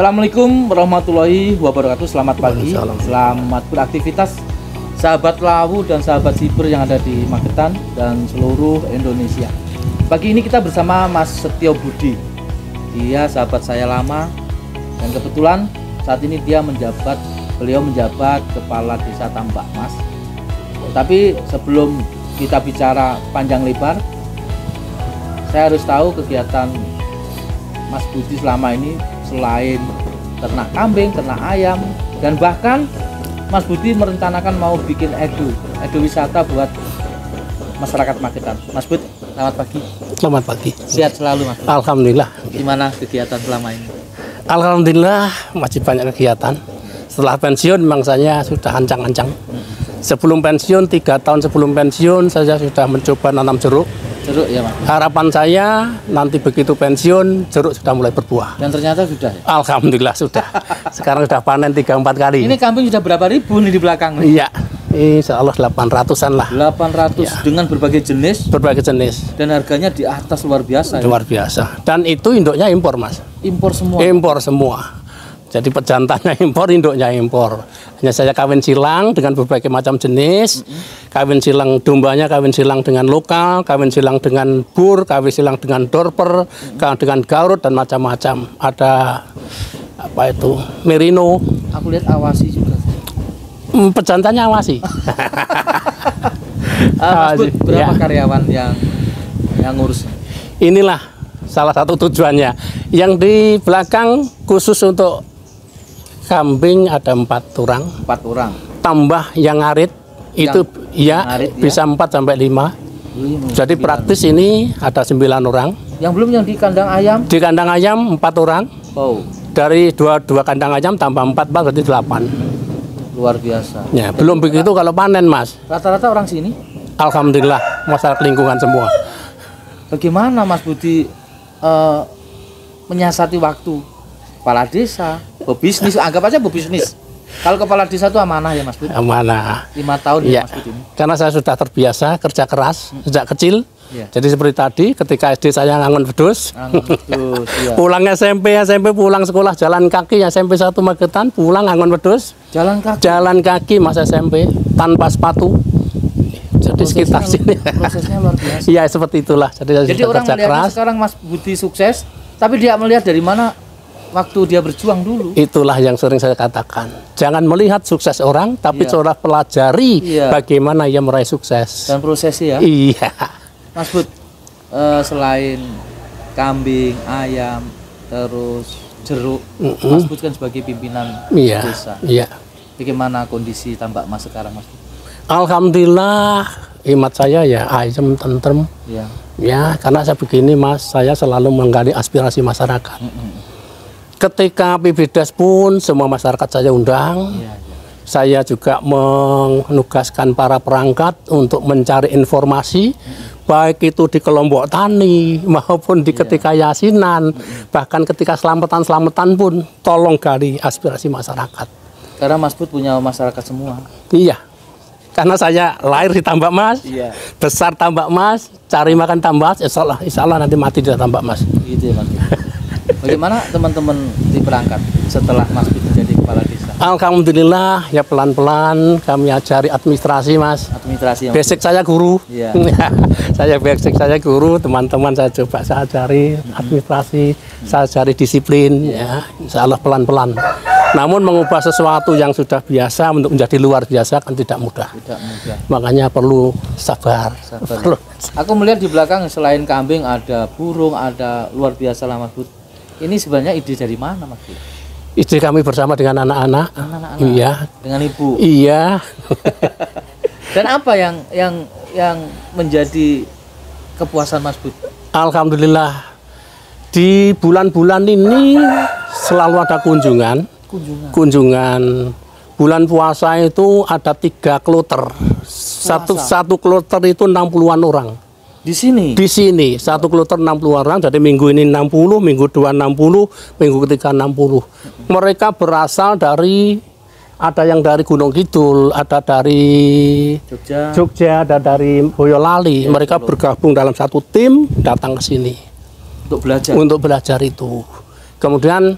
Assalamualaikum warahmatullahi wabarakatuh. Selamat pagi, selamat beraktivitas sahabat Lawu dan sahabat Siber yang ada di Magetan dan seluruh Indonesia. Pagi ini kita bersama Mas Setio Budi. Dia sahabat saya lama dan kebetulan saat ini beliau menjabat Kepala Desa Tambak Mas. Tapi sebelum kita bicara panjang lebar, saya harus tahu kegiatan Mas Budi selama ini. Selain ternak kambing, ternak ayam, dan bahkan Mas Budi merencanakan mau bikin wisata buat masyarakat Magetan. Mas Budi, selamat pagi. Selamat pagi. Sehat selalu, Mas. Alhamdulillah. Gimana kegiatan selama ini? Alhamdulillah masih banyak kegiatan. Setelah pensiun memang saya sudah ancang-ancang. Sebelum pensiun, 3 tahun sebelum pensiun saya sudah mencoba nanam jeruk. Jeruk ya, Mas. Harapan saya nanti begitu pensiun jeruk sudah mulai berbuah. Dan ternyata sudah ya? Alhamdulillah sudah. Sekarang sudah panen 3-4 kali. Ini kambing sudah berapa ribu nih di belakang? Iya. Insya Allah 800-an lah. 800 ya. Dengan berbagai jenis? Berbagai jenis. Dan harganya di atas luar biasa. Luar biasa. Dan itu induknya impor, Mas. Impor semua? Impor semua. Jadi pejantannya impor, induknya impor. Hanya saya kawin silang dengan berbagai macam jenis. Kawin silang dombanya, kawin silang dengan lokal, kawin silang dengan bur, kawin silang dengan dorper, dengan garut dan macam-macam. Ada apa itu? Merino. Aku lihat awasi juga. Pejantannya awasi. Mas Bud, berapa karyawan yang ngurus? Inilah salah satu tujuannya. Yang di belakang khusus untuk kambing ada 4 orang. 4 orang. Tambah yang ngarit itu ya bisa 4 sampai 5. Jadi praktis ini ada 9 orang. Yang belum yang di kandang ayam? Di kandang ayam 4 orang. Oh. Dari dua kandang ayam tambah 4 berarti 8. Luar biasa. Ya, belum begitu kalau panen, Mas. Rata-rata orang sini? Alhamdulillah masyarakat lingkungan semua. Bagaimana Mas Budi menyiasati waktu? Kepala desa, pebisnis, anggap aja pebisnis. Kalau kepala desa itu amanah ya Mas Budi? Amanah. 5 tahun ya Mas Budi ini? Karena saya sudah terbiasa kerja keras sejak kecil. Ya. Jadi seperti tadi ketika SD saya ngangon wedhus. Ya. Pulang SMP pulang sekolah jalan kaki, SMP 1 Magetan pulang ngangon wedhus. Jalan kaki? Jalan kaki Mas SMP tanpa sepatu. Jadi sekitar sini. Prosesnya luar biasa. Iya seperti itulah. Jadi orang melihat sekarang Mas Budi sukses, tapi dia melihat dari mana waktu dia berjuang dulu. Itulah yang sering saya katakan. Jangan melihat sukses orang, tapi coba pelajari bagaimana ia meraih sukses. Dan prosesnya ya. Iya. Mas Bud, selain kambing, ayam, terus jeruk, Mas Bud kan sebagai pimpinan desa. Iya. Bagaimana kondisi Tambak Mas sekarang, Mas Bud? Alhamdulillah, imat saya ya ayam tentrem. Iya. Ya, karena saya begini Mas, saya selalu menggali aspirasi masyarakat. Ketika PBDes pun semua masyarakat saya undang. Saya juga menugaskan para perangkat untuk mencari informasi, baik itu di kelompok tani maupun di ketika yasinan, bahkan ketika selamatan pun tolong gali aspirasi masyarakat. Karena Mas Bud punya masyarakat semua. Iya. Karena saya lahir di Tambak Mas, besar Tambak Mas, cari makan Tambak Mas, insya Allah nanti mati di Tambak Mas. Gitu ya Mas. Bagaimana teman-teman di perangkat setelah Mas Budi menjadi kepala desa? Alhamdulillah ya pelan-pelan kami ajari administrasi Mas. Administrasi. Basic saya guru. Iya. saya guru, teman-teman saya coba saya ajari administrasi, saya ajari disiplin ya. Insya Allah pelan-pelan. Namun mengubah sesuatu yang sudah biasa untuk menjadi luar biasa kan tidak mudah. Tidak mudah. Makanya perlu sabar. Aku melihat di belakang selain kambing ada burung, ada luar biasa lah Mas Bud. Ini sebenarnya ide dari mana Mas Bud? Ide kami bersama dengan anak-anak. Iya. Dengan ibu. Iya. Dan apa yang menjadi kepuasan Mas Bud? Alhamdulillah di bulan-bulan ini selalu ada kunjungan. Bulan puasa itu ada 3 kloter. Satu kloter itu 60-an orang. Di sini? Di sini, 1 kloter 60 orang, jadi minggu ini 60, minggu 2 60, minggu ketiga 60. Mereka berasal dari, ada yang dari Gunung Kidul, ada dari Jogja, ada dari Boyolali. Mereka bergabung dalam satu tim, datang ke sini. Untuk belajar? Untuk belajar itu. Kemudian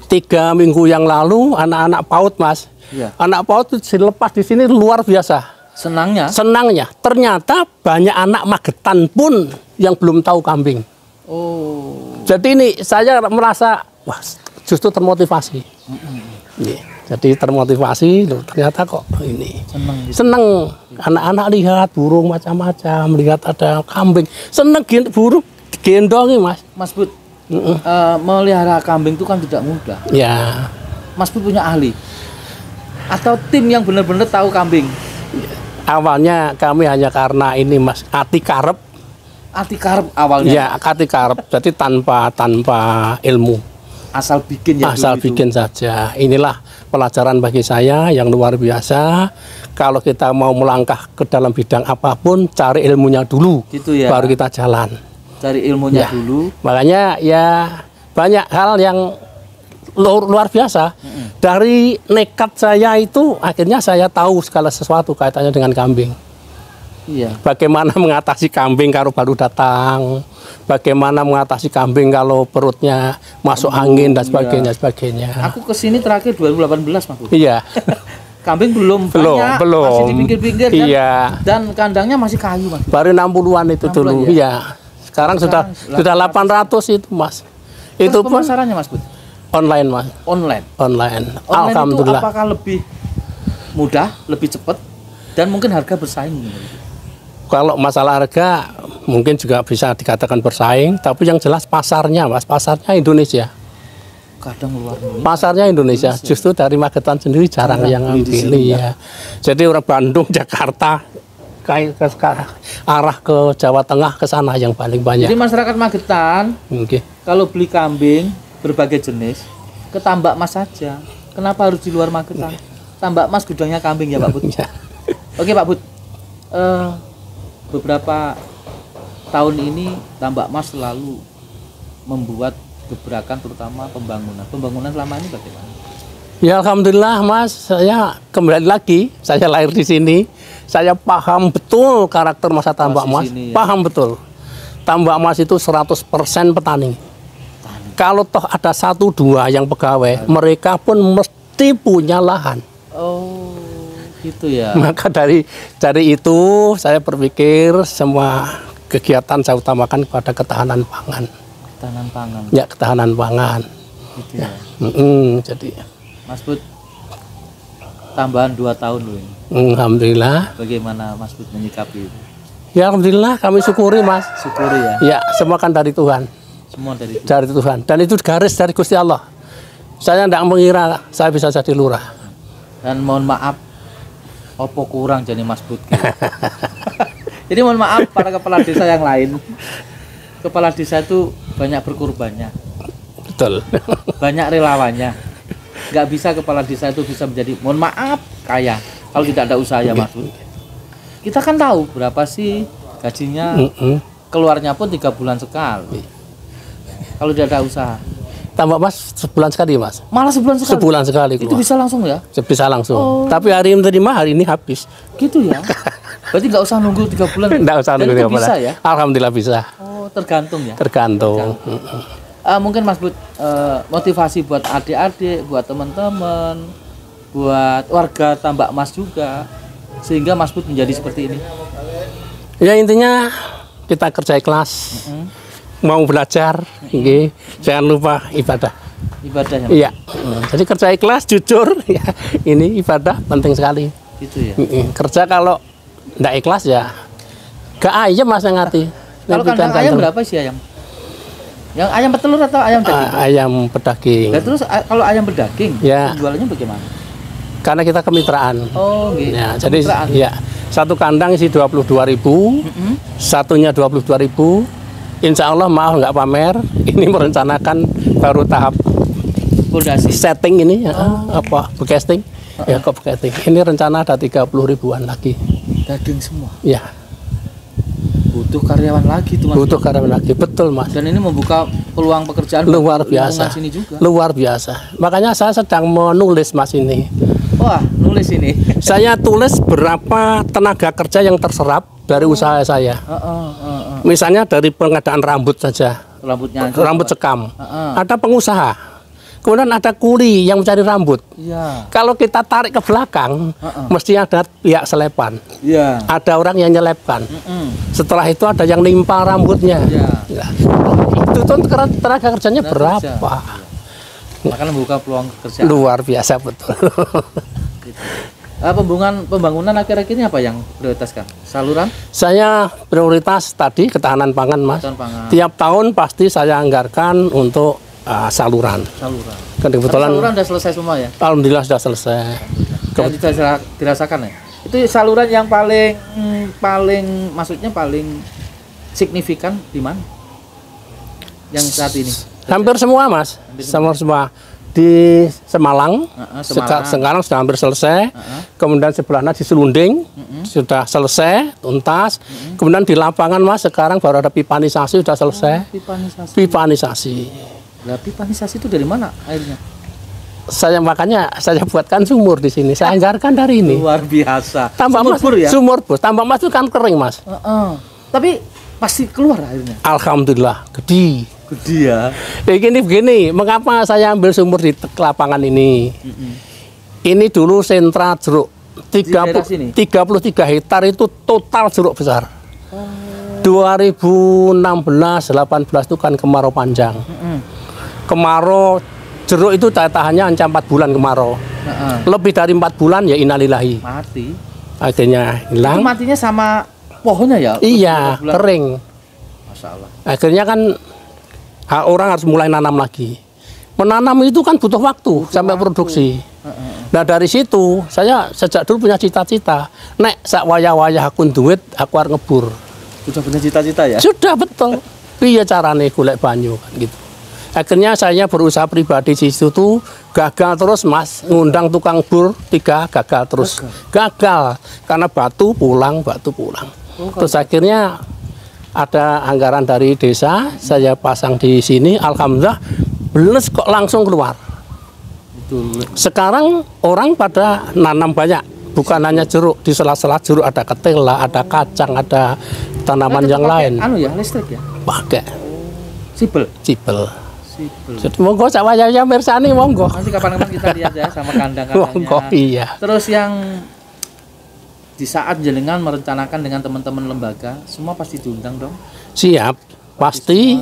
3 minggu yang lalu anak-anak PAUD, Mas. Iya. Anak PAUD itu dilepas di sini luar biasa. Senangnya. Ternyata banyak anak Magetan pun yang belum tahu kambing. Oh. Jadi ini saya merasa wah justru termotivasi. Jadi termotivasi loh, ternyata kok ini. Seneng. Anak-anak lihat burung macam-macam, lihat ada kambing. Seneng burung digendongi, Mas. Mas Bud, melihara kambing itu kan tidak mudah. Ya. Mas Bud punya ahli? Atau tim yang benar-benar tahu kambing? Awalnya kami hanya karena ini, Mas, ati karep awalnya. Ya, ati karep. Jadi tanpa ilmu. Asal bikin ya. Asal bikin saja. Inilah pelajaran bagi saya yang luar biasa. Kalau kita mau melangkah ke dalam bidang apapun, cari ilmunya dulu. Gitu ya. Baru kita jalan. Cari ilmunya dulu. Makanya ya banyak hal yang luar biasa. Dari nekat saya itu akhirnya saya tahu segala sesuatu kaitannya dengan kambing. Iya. Bagaimana mengatasi kambing kalau baru datang, bagaimana mengatasi kambing kalau perutnya masuk angin dan sebagainya. Aku kesini terakhir 2018, Mas. Iya. Kambing belum banyak, masih di pinggir-pinggir dan kandangnya masih kayu, Mas. Baru 60-an itu dulu. Iya. Sekarang sudah 800 itu, Mas. Itu pemasarannya, Mas Bud? Online, Mas. Online. Alhamdulillah. Itu apakah lebih mudah, lebih cepat, dan mungkin harga bersaing? Kalau masalah harga mungkin juga bisa dikatakan bersaing, tapi yang jelas pasarnya, Mas, pasarnya Indonesia. Kadang luar negeri. Pasarnya Indonesia. Justru dari Magetan sendiri jarang yang ngambil ya. Jadi orang Bandung, Jakarta, arah ke Jawa Tengah ke sana yang paling banyak. Jadi masyarakat Magetan, kalau beli kambing berbagai jenis ke Tambak Mas saja. Kenapa harus di luar Magetan? Tambak Mas gudangnya kambing ya, Pak Bud. Oke, Pak Bud. Beberapa tahun ini Tambak Mas selalu membuat gebrakan, terutama pembangunan selama ini bagaimana? Ya alhamdulillah, Mas, saya kembali lagi, saya lahir di sini, saya paham betul karakter masa Tambak Mas, paham betul. Tambak Mas itu 100% petani. Kalau toh ada 1-2 yang pegawai, mereka pun mesti punya lahan. Oh, gitu ya. Maka dari itu saya berpikir semua kegiatan saya utamakan kepada ketahanan pangan. Ketahanan pangan. Ya, ketahanan pangan. Gitu ya. Jadi Mas Bud, tambahan 2 tahun loh ini. Alhamdulillah. Bagaimana Mas Bud menyikapi itu? Ya alhamdulillah kami syukuri, Mas. Syukuri ya. Ya, semua kan dari Tuhan. Semua dari Tuhan. Dari Tuhan. Dan itu garis dari Gusti Allah. Saya tidak mengira saya bisa jadi lurah. Dan mohon maaf, opo kurang jadi Mas Bud. Jadi mohon maaf para kepala desa yang lain. Kepala desa itu banyak berkorbannya. Betul. Banyak relawannya. Nggak bisa kepala desa itu bisa menjadi, mohon maaf, kaya kalau tidak ada usaha ya, Mas Bud. Kita kan tahu berapa sih gajinya, keluarnya pun 3 bulan sekali. Kalau tidak ada usaha. Tambak Mas sebulan sekali, Mas. Malah sebulan sekali. Sebulan sekali. Itu bisa langsung ya? Bisa langsung. Tapi hari ini terima, hari ini habis. Gitu ya. Berarti nggak usah nunggu 3 bulan. Nggak usah nunggu 3 bulan. Bisa ya? Alhamdulillah bisa. Oh, tergantung ya. Tergantung. Mungkin Mas Bud, motivasi buat adik-adik, buat teman-teman, buat warga Tambak Mas juga, sehingga Mas Bud menjadi seperti ini. Ya intinya kita kerja ikhlas. Mau belajar, jangan lupa ibadah. Ibadah ya. Iya. Jadi kerja ikhlas, jujur, ya. Ini ibadah penting sekali. Gitu ya. Kerja kalau enggak ikhlas ya, gak ayam Mas yang ngerti. Kalau kandang ayam berapa sih ayam? Yang ayam petelur atau ayam daging? Ayam pedaging. Dan terus kalau ayam berdaging, ya. Jualannya bagaimana? Karena kita kemitraan. Oh, gitu. Ya, jadi ya, satu kandang isi 22.000, satunya 22.000. Insya Allah maaf nggak pamer, ini merencanakan baru tahap fondasi setting ini ya, casting ya kok casting. Ini rencana ada 30.000-an lagi. Daging semua. Ya. Butuh karyawan lagi tuh, Mas. Butuh karyawan lagi, betul Mas. Dan ini membuka peluang pekerjaan luar biasa. Sini juga. Luar biasa. Makanya saya sedang menulis Mas ini. Wah, nulis ini. Saya tulis berapa tenaga kerja yang terserap dari usaha saya. Misalnya dari pengadaan rambut saja. Rambutnya. Rambut sekam. Ada pengusaha. Kemudian ada kuli yang mencari rambut. Iya. Kalau kita tarik ke belakang, mesti ada pihak selepan. Iya. Ada orang yang nyelepkan. Setelah itu ada yang nimpa rambutnya. Iya. Ya. Itu tuh tenaga kerjanya berapa? Maka membuka peluang kerja. Luar biasa betul. Gitu. Pembangunan akhir-akhir ini apa yang prioritaskan? Saluran? Saya prioritas tadi ketahanan pangan, Mas. Ketahanan pangan. Tiap tahun pasti saya anggarkan untuk saluran. Saluran. Kebetulan saluran sudah selesai semua ya? Alhamdulillah sudah selesai. Dan tidak dirasakan ya? Itu saluran yang paling maksudnya paling signifikan di mana? Yang saat ini? Hampir semua, Mas. Hampir semua. Di Semalang, sekarang sudah hampir selesai. Kemudian sebelahnya di Selunding sudah selesai, tuntas. Kemudian di lapangan, Mas, sekarang baru ada pipanisasi sudah selesai. Pipanisasi. Nah, pipanisasi itu dari mana airnya? Makanya saya buatkan sumur di sini. Saya anggarkan dari ini. Luar biasa. Tambak sumur Mas, bur ya? Sumur bus. Tambak Mas itu kan kering, Mas. Tapi pasti keluar airnya. Alhamdulillah, gede. Gede ya. Begini, mengapa saya ambil sumur di lapangan ini? Ini dulu sentra jeruk 33 hektar itu total jeruk besar. 2016-18 itu kan kemarau panjang. Kemarau jeruk itu tahannya hanya 4 bulan kemarau. Lebih dari 4 bulan ya innalillahi. Mati. Akhirnya hilang. Itu matinya sama pohonnya ya? Iya, kering. Masalah. Akhirnya kan orang harus mulai nanam lagi. Menanam itu kan butuh waktu sampai produksi. Nah dari situ saya sejak dulu punya cita-cita. Nek sak wayah-wayah aku duit, aku harus ngebur. Sudah punya cita-cita ya? Sudah betul. Piye carane golek banyu kan gitu. Akhirnya saya berusaha pribadi di situ tuh gagal terus, Mas. Ngundang tukang bur 3 gagal terus. Gagal karena batu pulang. Terus akhirnya ada anggaran dari desa, saya pasang di sini, alhamdulillah beles kok langsung keluar. Betul. Sekarang orang pada nanam banyak, bukan hanya jeruk, di sela-sela jeruk ada ketela, ada kacang, ada tanaman yang lain. Anu ya, listrik ya? Pakai. Sibel. Jadi monggo sak wayah mirsani monggo. Nanti kapan-kapan kita lihat ya sama kandang-kandangnya. Monggo iya. Terus yang di saat jenengan merencanakan dengan teman-teman lembaga, semua pasti diundang dong? Siap, pasti,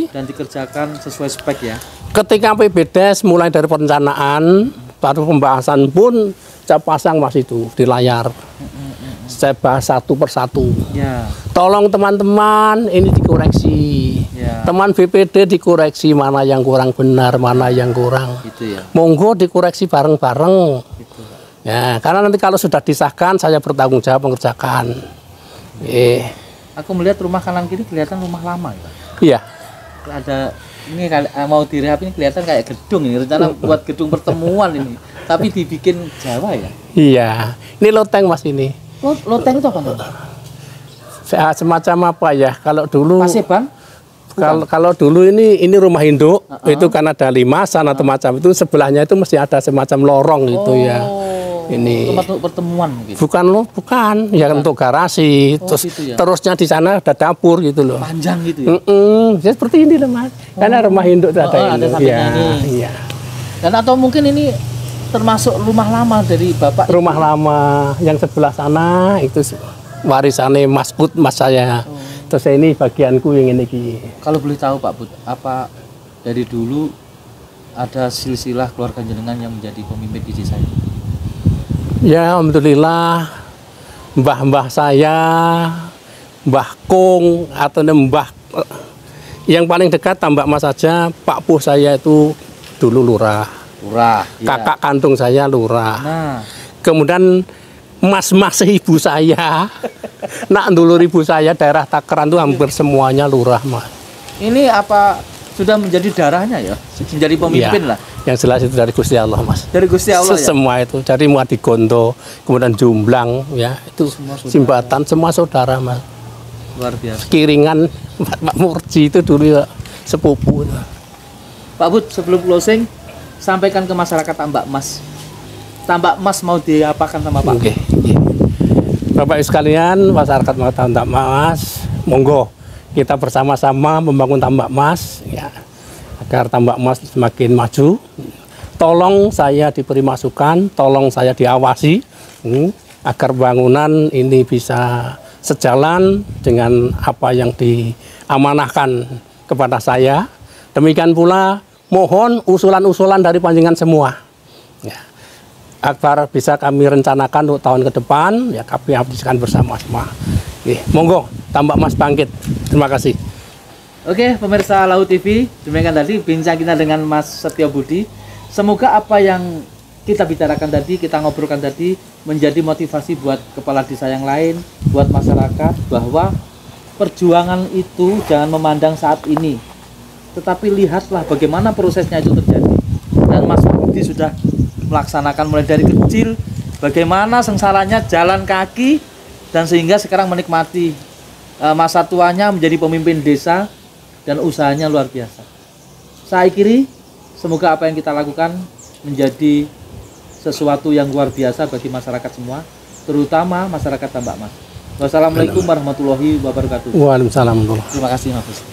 dan dikerjakan sesuai spek ya. Ketika PBDes mulai dari perencanaan, baru pembahasan pun saya pasang Mas itu di layar. Saya bahas satu persatu. Ya. Tolong teman-teman ini dikoreksi. Ya. Teman BPD dikoreksi mana yang kurang benar, mana yang kurang. Gitu ya. Monggo dikoreksi bareng-bareng. Gitu. Ya, karena nanti kalau sudah disahkan saya bertanggung jawab mengerjakan. Aku melihat rumah kanan kiri kelihatan rumah lama ya. Iya. Ada ini mau direhab ini kelihatan kayak gedung ini, rencana buat gedung pertemuan ini. Tapi dibikin Jawa ya. Iya. Ini loteng Mas ini. Loteng itu apa? Semacam apa ya? Kalau dulu Paseban? Kalau dulu ini rumah induk, itu kan ada limasan atau macam itu, sebelahnya itu mesti ada semacam lorong gitu ya. Ini tempat untuk pertemuan mungkin. Bukan, ya untuk garasi. Gitu ya? Terusnya di sana ada dapur gitu loh. Panjang gitu ya. Ya seperti ini loh Mas. Karena rumah induk ada ini. Ada sampingnya ini. Iya. Dan atau mungkin ini termasuk rumah lama dari Bapak. Rumah lama yang sebelah sana itu warisannya Mas Bud, Mas saya. Terus ini bagianku yang ini. Kalau boleh tahu Pak Bud, apa dari dulu ada silsilah keluarga jenengan yang menjadi pemimpin di desa ini? Ya, alhamdulillah mbah-mbah saya, Mbah Kung atau Mbah yang paling dekat tambak Mas saja, Pak Puh saya itu dulu lurah. Kakak kandung saya lurah. Nah, kemudian mas-mas ibu saya, nak dulur ibu saya daerah Takeran itu hampir semuanya lurah, Mas. Ini apa sudah menjadi darahnya ya? Menjadi pemimpin lah. Yang jelas itu dari Gusti Allah, Mas. Dari Gusti Allah ya? Semua itu, dari Muadigondo, kemudian Jumblang, ya itu Simbatan, semua saudara, Mas. Luar biasa. Kiringan Pak Murji itu dulu ya, sepupu. Pak Bud, sebelum closing, sampaikan ke masyarakat Tambak Mas. Tambak Mas mau diapakan sama Pak? Oke. Bapak sekalian, masyarakat Tambak Mas, monggo kita bersama-sama membangun Tambak Mas, ya. agar Tambak Mas semakin maju. Tolong saya diberi masukan, tolong saya diawasi, agar bangunan ini bisa sejalan dengan apa yang diamanahkan kepada saya. Demikian pula mohon usulan-usulan dari panjenengan semua. Ya. Agar bisa kami rencanakan untuk tahun ke depan, ya kami habiskan bersama-sama. Monggo, Tambak Mas bangkit. Terima kasih. Oke, pemirsa Lau TV, demikian tadi bincang kita dengan Mas Setio Budi. Semoga apa yang kita bicarakan tadi, kita ngobrolkan tadi, menjadi motivasi buat kepala desa yang lain, buat masyarakat, bahwa perjuangan itu jangan memandang saat ini, tetapi lihatlah bagaimana prosesnya itu terjadi. Dan Mas Budi sudah melaksanakan mulai dari kecil, bagaimana sengsaranya jalan kaki, dan sehingga sekarang menikmati masa tuanya menjadi pemimpin desa, dan usahanya luar biasa. Saya akhiri. Semoga apa yang kita lakukan menjadi sesuatu yang luar biasa bagi masyarakat semua, terutama masyarakat Tambak Mas. Wassalamualaikum warahmatullahi wabarakatuh. Waalaikumsalam. Terima kasih, Mas.